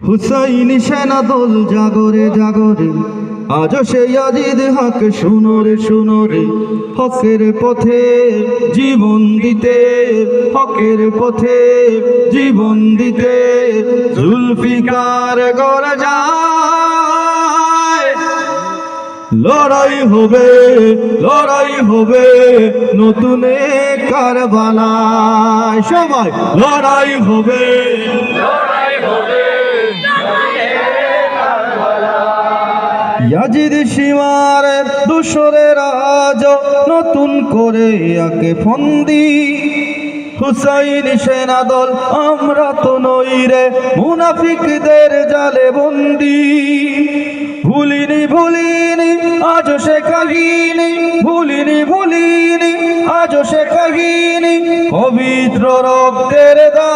হুসাইনি সেনাদল জাগরে জাগরে, আজও সেই আজিদ হক শুনোরে শুনোরে। হকের পথে জীবন দিতে, হকের পথে জীবন দিতে জুলফিকার গড় যায়। লড়াই হবে, লড়াই হবে নতুন কারবালায়। সবাই লড়াই হবে, লড়াই হবে ইয়াজিদ সীমার দুশরের আজ নতুন করে আকে ফন্দি। হুসাইনি সেনাদল আমরা তো নই রে মুনাফিকদের জালে বন্দি। ভুলিনি ভুলিনি আজও সে কাহিনী, ভুলিনি ভুলিনি আজও সে কাহিনী। পবিত্র রক্তের দান